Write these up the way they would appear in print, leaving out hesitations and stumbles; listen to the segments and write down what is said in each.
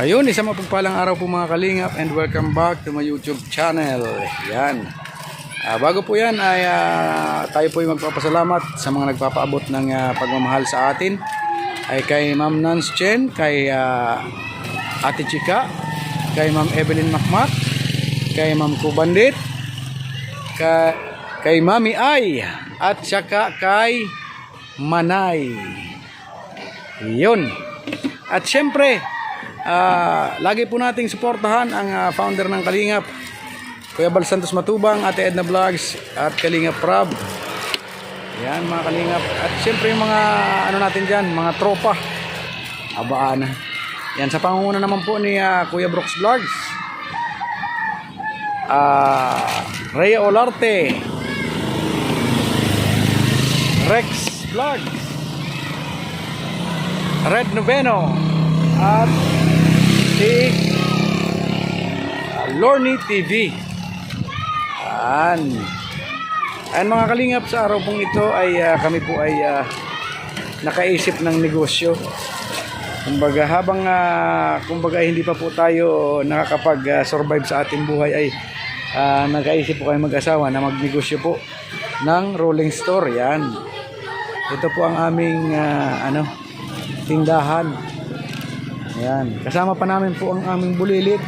Ayun, isang mapagpalang araw po mga kalingap and welcome back to my YouTube channel. Yan. Bago po yan ay tayo po ay magpapasalamat sa mga nagpapaabot ng pagmamahal sa atin. Ay kay Ma'am Nance Chen, kay Ate Chika, kay Ma'am Evelyn Makmak, kay Ma'am Kubandit, kay Mami Ay, at saka kay Manay. Yun. At syempre, lagi po nating suportahan ang founder ng Kalingap, Kuya Bal Santos Matubang, Ate Edna Vlogs, at Kalingap Rob. Yan mga Kalingap. At syempre yung mga ano natin dyan, mga tropa. Abaan. Yan sa pangunguna naman po ni Kuya Brooks Vlogs, Rhea Olarte, Rex Vlogs, Red Noveno, at si Lorny TV. Ayan mga Kalingap, sa araw pong ito ay kami po ay nakaisip ng negosyo. Kumbaga habang hindi pa po tayo nakakapag-survive sa ating buhay ay nakaisip po kayo mag-asawa na magnegosyo po ng rolling store. Yan. Ito po ang aming tindahan. Yan. Kasama pa namin po ang aming bulilit.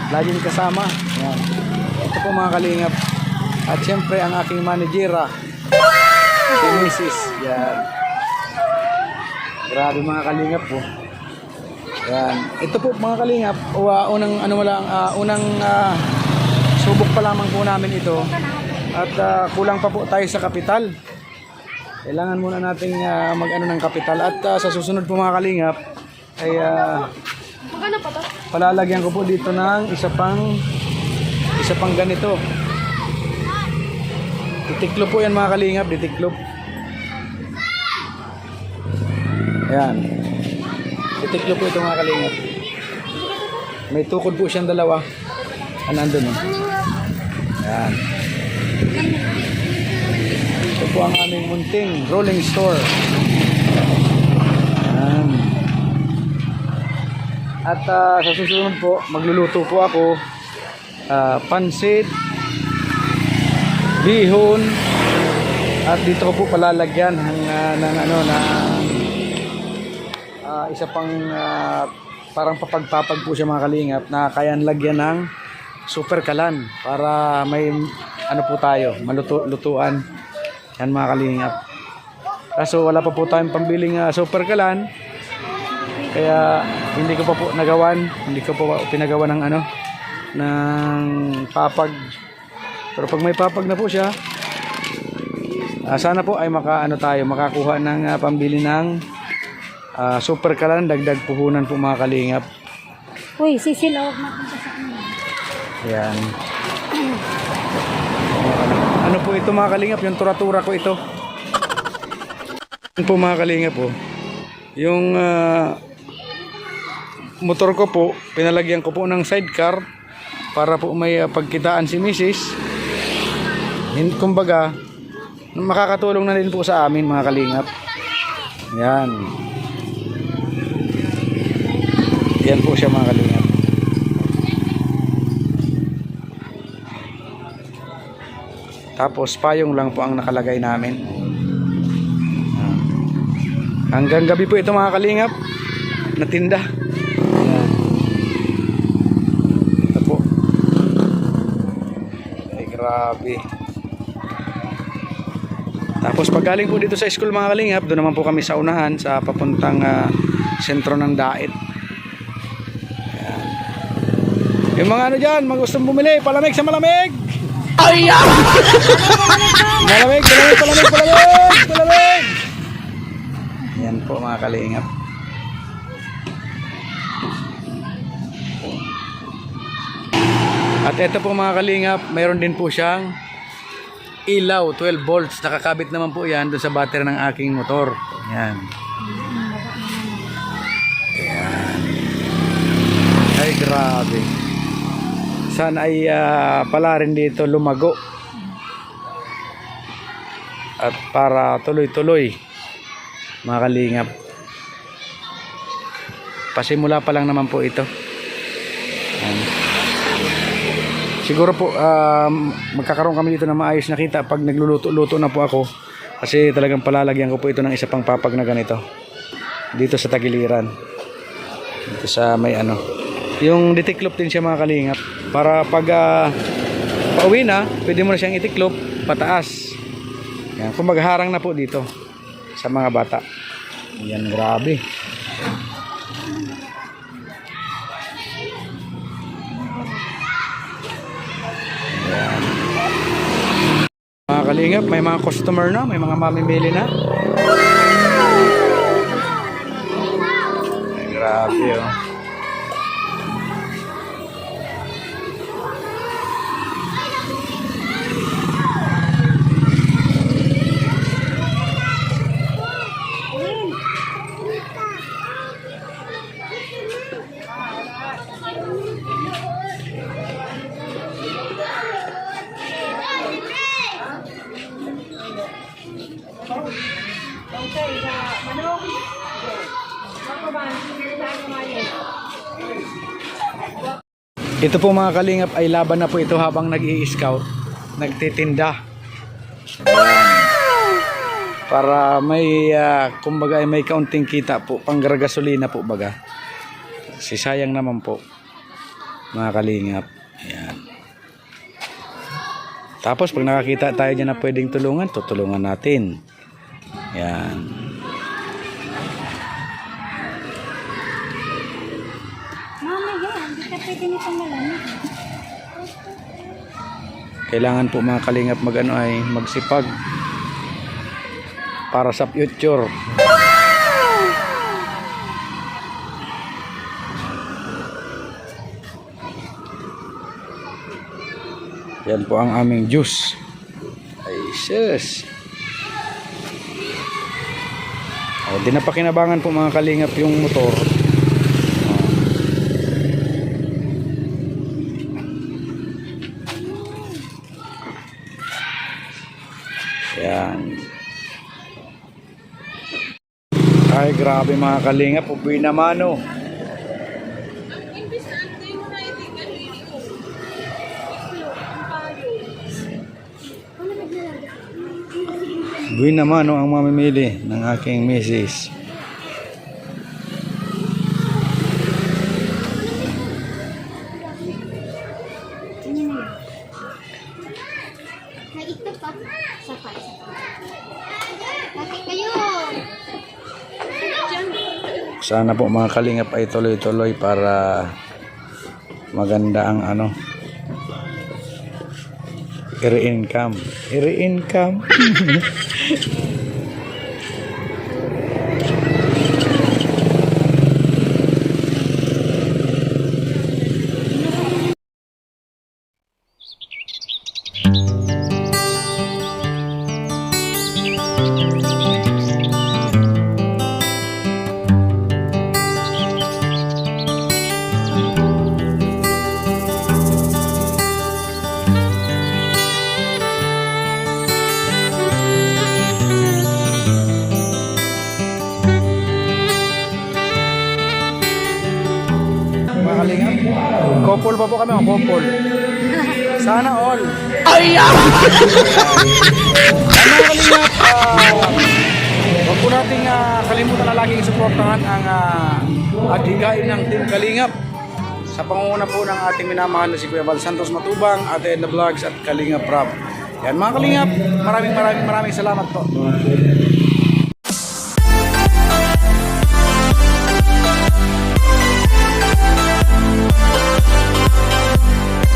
Laging kasama. Yan. Ito po mga Kalingap. At syempre ang aking managera, si Mrs. Yan. Grabe mga Kalingap po. Yan. Ito po mga Kalingap, unang subok pa lamang po namin ito. At kulang pa po tayo sa kapital. Kailangan muna nating mag-ano ng kapital. At sa susunod po mga Kalingap ay palalagyan ko po dito ng isa pang ganito. Ditiklop po yan mga Kalingap, ditiklop. Ayan. Ditiklop po ito mga Kalingap. May tukod po siyang dalawa. Nandun eh. Ayan. Ito po ang aming munting rolling store. Ayan. At sa susunod po, magluluto po ako pansit, bihon, at dito ko po palalagyan ng isa pang parang papagpapag po siya mga Kalingap na kayang lagyan ng super kalan para may po tayo malutuan. Yan mga Kalingap. Kaso wala pa po tayong pambiling super kalan, kaya hindi ko pa po pinagawa ng papag. Pero pag may papag na po siya, sana po ay makakuha ng pambili ng super kalan, dagdag puhunan po mga Kalingap. Uy, sisilawag natin sa kanila. Yan. Ano po ito mga Kalingap, yung tura-tura ko ito. Yan po mga Kalingap po. Yung motor ko po, pinalagyan ko po ng sidecar para po may pagkitaan si Mrs. Kumbaga, makakatulong na din po sa amin mga Kalingap. Yan. Yan po siya mga Kalingap. Tapos payong lang po ang nakalagay namin. Hanggang gabi po ito mga Kalingap na tinda. Yan. Ito po. Ay grabe. Tapos pag galing po dito sa school mga Kalingap, doon naman po kami sa unahan sa papuntang sentro ng Dait. Yan. Yung mga dyan, mga gustong bumili, palamig sa malamig. Ay! Malamig. Yan po mga Kalingap. At ito po mga Kalingap, mayroon din po siyang ilaw, 12 volts. Nakakabit naman po yan doon sa battery ng aking motor. Yan. Yan. Ay grabe. Sana ay pala rin dito lumago. At para tuloy-tuloy mga Kalingap. Pasimula pa lang naman po ito. siguro po magkakaroon kami dito ng maayos na kita pag nagluluto-luto na po ako. Kasi talagang palalagyan ko po ito ng isa pang papag na ganito. Dito sa tagiliran. Dito sa may ano. Yung ditiklop din siya mga kalingap. Para pag pauwi na, pwede mo na siyang itiklop pataas. Yan, kung magharang na po dito sa mga bata. Yan, grabe. Yan. Mga kalingap, may mga customer na, may mga mamimili na. Ay, grabe oh. Ito po mga kalingap ay laban na po ito habang nag-i-scout, nagtitinda. Para may kumbaga ay may kaunting kita po, panggargasolina po baga. Si sayang naman po mga kalingap. Ayan. Tapos pag nakakita tayo dyan na pwedeng tulungan, tutulungan natin. Ayan. Kailangan po mga kalingap magano ay magsipag para sa future. Yan po ang aming juice. Ay sus. Di na pakinabangan po mga kalingap yung motor. Yan. Ay grabe mga kalingap, upoy naman oh. Buwin naman oh, ang mamimili ng aking misis. Sana po mga kalingap ay tuloy-tuloy para maganda ang ano, i-income. Couple pa po kami, couple. Sana all. Ay! Mga kalingap, huwag po nating kalimutan na laging suportahan ang adhigain ng Team Kalingap sa pangunguna po ng ating minamahal na si Kuya Val Santos Matubang, Ate Edna Vlogs at Kalingap Rap. Yan mga kalingap, maraming salamat po.